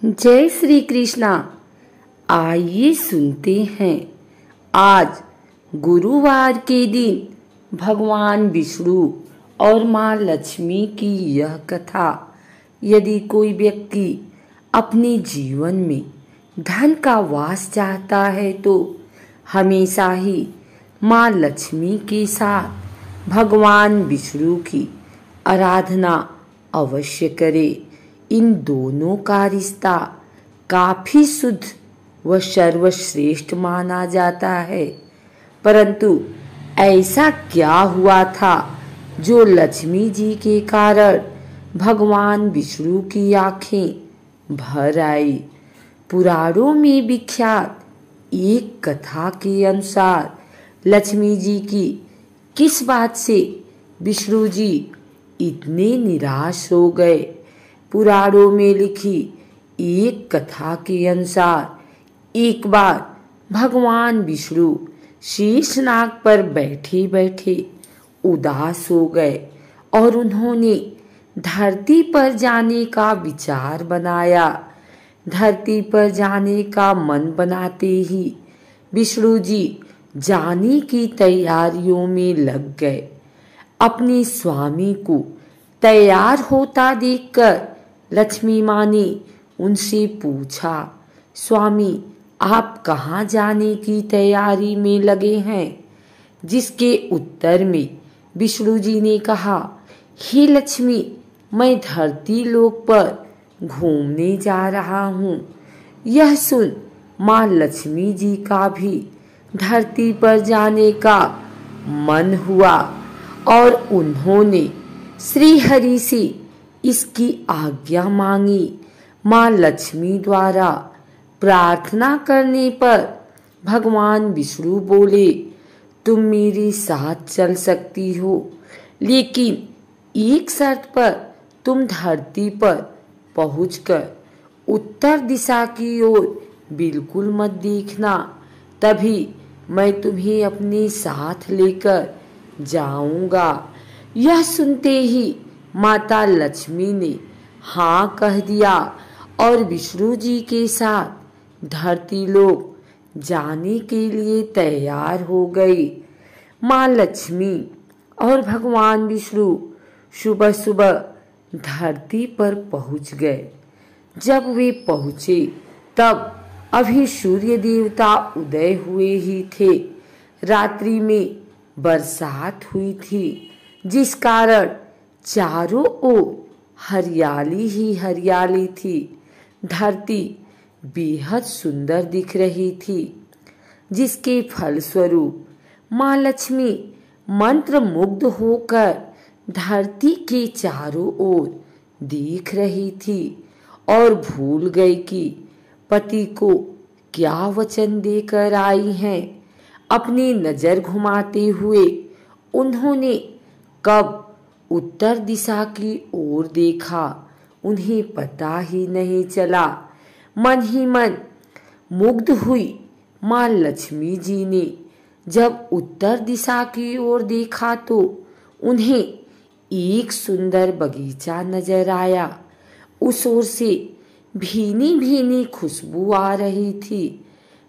जय श्री कृष्णा। आइए सुनते हैं आज गुरुवार के दिन भगवान विष्णु और माँ लक्ष्मी की यह कथा। यदि कोई व्यक्ति अपने जीवन में धन का वास चाहता है तो हमेशा ही माँ लक्ष्मी के साथ भगवान विष्णु की आराधना अवश्य करे। इन दोनों का रिश्ता काफी शुद्ध व सर्वश्रेष्ठ माना जाता है। परंतु ऐसा क्या हुआ था जो लक्ष्मी जी के कारण भगवान विष्णु की आंखें भर आई। पुराणों में विख्यात एक कथा के अनुसार लक्ष्मी जी की किस बात से विष्णु जी इतने निराश हो गए। पुराणों में लिखी एक कथा के अनुसार एक बार भगवान विष्णु शीर्षनाग पर बैठे बैठे उदास हो गए और उन्होंने धरती पर जाने का विचार बनाया। धरती पर जाने का मन बनाते ही विष्णु जी जाने की तैयारियों में लग गए। अपने स्वामी को तैयार होता देखकर लक्ष्मी माँ ने उनसे पूछा, स्वामी आप कहाँ जाने की तैयारी में लगे हैं। जिसके उत्तर में विष्णु जी ने कहा, हे लक्ष्मी मैं धरती लोक पर घूमने जा रहा हूँ। यह सुन माँ लक्ष्मी जी का भी धरती पर जाने का मन हुआ और उन्होंने श्री हरि से इसकी आज्ञा मांगी। माँ लक्ष्मी द्वारा प्रार्थना करने पर भगवान विष्णु बोले, तुम मेरे साथ चल सकती हो, लेकिन एक शर्त पर तुम धरती पर पहुंचकर उत्तर दिशा की ओर बिल्कुल मत देखना, तभी मैं तुम्हें अपने साथ लेकर जाऊंगा। यह सुनते ही माता लक्ष्मी ने हाँ कह दिया और विष्णु जी के साथ धरती लोक जाने के लिए तैयार हो गई। माँ लक्ष्मी और भगवान विष्णु सुबह सुबह धरती पर पहुंच गए। जब वे पहुंचे तब अभी सूर्य देवता उदय हुए ही थे। रात्रि में बरसात हुई थी, जिस कारण चारों ओर हरियाली ही हरियाली थी। धरती बेहद सुंदर दिख रही थी, जिसके फलस्वरूप माँ लक्ष्मी मंत्र मुग्ध होकर धरती के चारों ओर देख रही थी और भूल गई कि पति को क्या वचन देकर आई हैं। अपनी नजर घुमाते हुए उन्होंने कब उत्तर दिशा की ओर देखा, उन्हें पता ही नहीं चला। मन ही मन मुग्ध हुई माँ लक्ष्मी जी ने जब उत्तर दिशा की ओर देखा तो उन्हें एक सुंदर बगीचा नजर आया। उस ओर से भीनी भीनी खुशबू आ रही थी।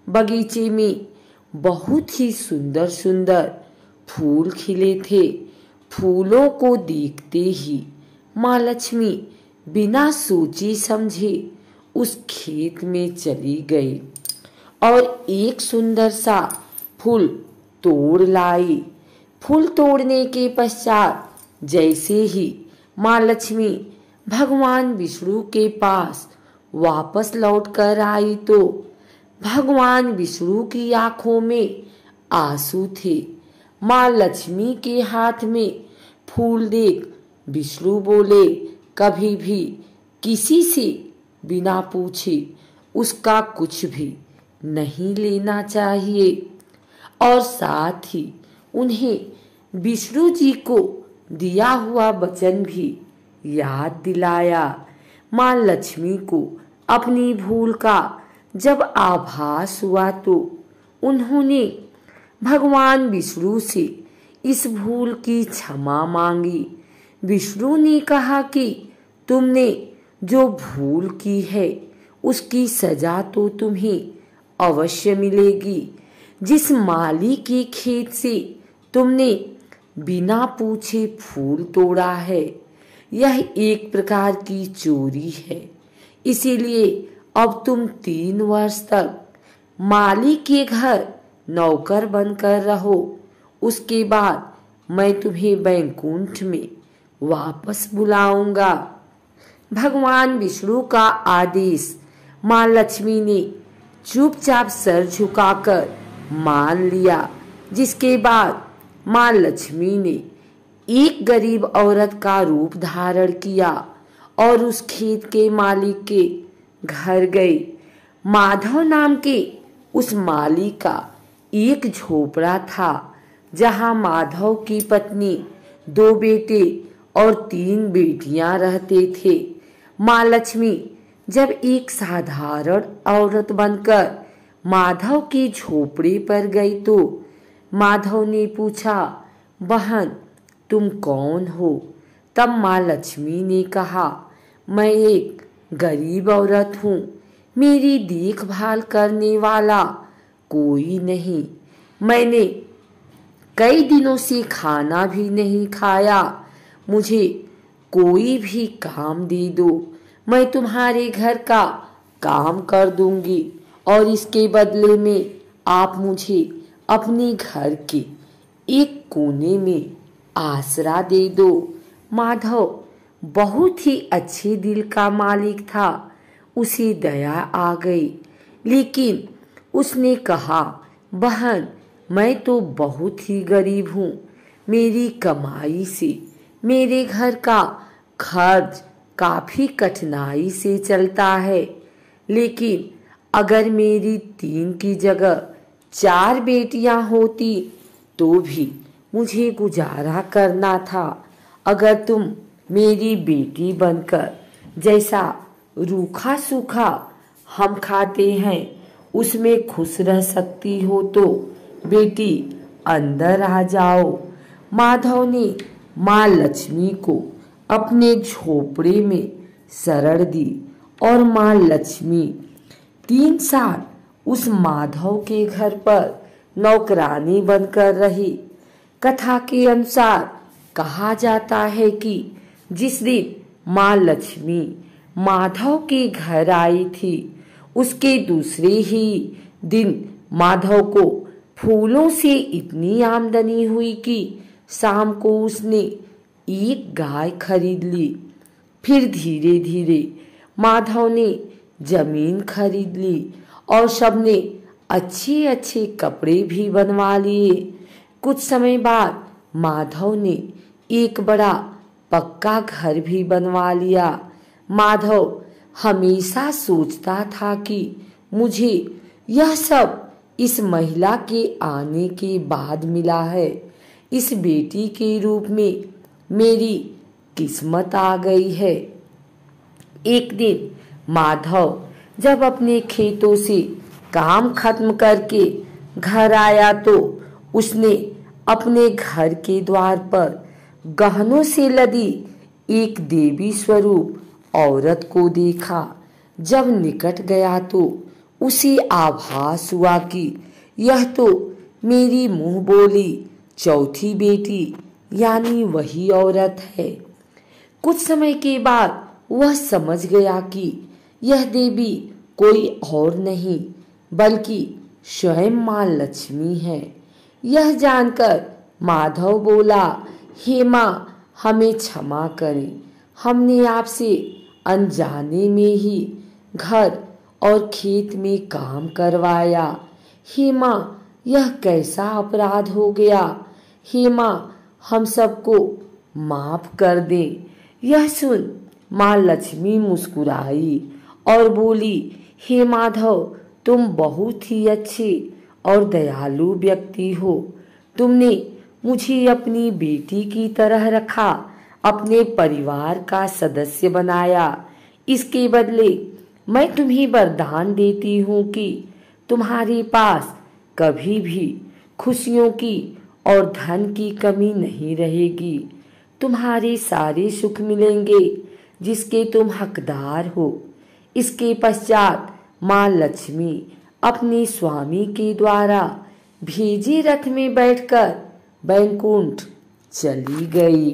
बगीचे में बहुत ही सुंदर सुंदर फूल खिले थे। फूलों को देखते ही माँ लक्ष्मी बिना सोचे समझे उस खेत में चली गई और एक सुंदर सा फूल तोड़ लाई। फूल तोड़ने के पश्चात जैसे ही माँ लक्ष्मी भगवान विष्णु के पास वापस लौट कर आई तो भगवान विष्णु की आंखों में आंसू थे। माँ लक्ष्मी के हाथ में फूल देख विष्णु बोले, कभी भी किसी से बिना पूछे उसका कुछ भी नहीं लेना चाहिए। और साथ ही उन्हें विष्णु जी को दिया हुआ वचन भी याद दिलाया। माँ लक्ष्मी को अपनी भूल का जब आभास हुआ तो उन्होंने भगवान विष्णु से इस भूल की क्षमा मांगी। विष्णु ने कहा कि तुमने जो भूल की है उसकी सजा तो तुम्हें अवश्य मिलेगी। जिस माली के खेत से तुमने बिना पूछे फूल तोड़ा है, यह एक प्रकार की चोरी है। इसीलिए अब तुम 3 वर्ष तक माली के घर नौकर बनकर रहो। उसके बाद मैं तुम्हें बैकुंठ में वापस बुलाऊंगा। भगवान विष्णु का आदेश माँ लक्ष्मी ने चुपचाप सर झुकाकर मान लिया, जिसके बाद माँ लक्ष्मी ने एक गरीब औरत का रूप धारण किया और उस खेत के मालिक के घर गई। माधव नाम के उस मालिक का एक झोपड़ा था, जहां माधव की पत्नी, 2 बेटे और 3 बेटियां रहते थे। माँ लक्ष्मी जब एक साधारण औरत बनकर माधव के झोपड़े पर गई तो माधव ने पूछा, बहन तुम कौन हो? तब माँ लक्ष्मी ने कहा, मैं एक गरीब औरत हूँ, मेरी देखभाल करने वाला कोई नहीं। मैंने कई दिनों से खाना भी नहीं खाया, मुझे कोई भी काम दे दो, मैं तुम्हारे घर का काम कर दूंगी और इसके बदले में आप मुझे अपने घर के एक कोने में आसरा दे दो। माधव बहुत ही अच्छे दिल का मालिक था, उसे दया आ गई, लेकिन उसने कहा, बहन मैं तो बहुत ही गरीब हूँ, मेरी कमाई से मेरे घर का खर्च काफी कठिनाई से चलता है, लेकिन अगर मेरी 3 की जगह 4 बेटियां होती तो भी मुझे गुजारा करना था। अगर तुम मेरी बेटी बनकर जैसा रूखा सूखा हम खाते हैं उसमें खुश रह सकती हो तो बेटी अंदर आ जाओ। माधव ने माँ लक्ष्मी को अपने झोपड़े में शरण दी और माँ लक्ष्मी 3 साल उस माधव के घर पर नौकरानी बनकर रही। कथा के अनुसार कहा जाता है कि जिस दिन माँ लक्ष्मी माधव के घर आई थी, उसके दूसरे ही दिन माधव को फूलों से इतनी आमदनी हुई कि शाम को उसने एक गाय खरीद ली। फिर धीरे धीरे माधव ने जमीन खरीद ली और सबने अच्छे अच्छे कपड़े भी बनवा लिए। कुछ समय बाद माधव ने एक बड़ा पक्का घर भी बनवा लिया। माधव हमेशा सोचता था कि मुझे यह सब इस महिला के आने के बाद मिला है। इस बेटी के रूप में मेरी किस्मत आ गई है। एक दिन माधव जब अपने खेतों से काम खत्म करके घर आया तो उसने अपने घर के द्वार पर गहनों से लदी एक देवी स्वरूप औरत को देखा। जब निकट गया तो उसे आभास हुआ कि यह तो मेरी मुंह बोली चौथी बेटी यानी वही औरत है। कुछ समय के बाद वह समझ गया कि यह देवी कोई और नहीं बल्कि स्वयं माँ लक्ष्मी है। यह जानकर माधव बोला, हे माँ हमें क्षमा करें, हमने आपसे अनजाने में ही घर और खेत में काम करवाया। हे माँ यह कैसा अपराध हो गया, हे माँ हम सबको माफ कर दे। यह सुन माँ लक्ष्मी मुस्कुराई और बोली, हे माधव तुम बहुत ही अच्छे और दयालु व्यक्ति हो। तुमने मुझे अपनी बेटी की तरह रखा, अपने परिवार का सदस्य बनाया। इसके बदले मैं तुम्हें वरदान देती हूँ कि तुम्हारे पास कभी भी खुशियों की और धन की कमी नहीं रहेगी। तुम्हारे सारे सुख मिलेंगे जिसके तुम हकदार हो। इसके पश्चात माँ लक्ष्मी अपने स्वामी के द्वारा भेजे रथ में बैठकर बैकुंठ चली गई।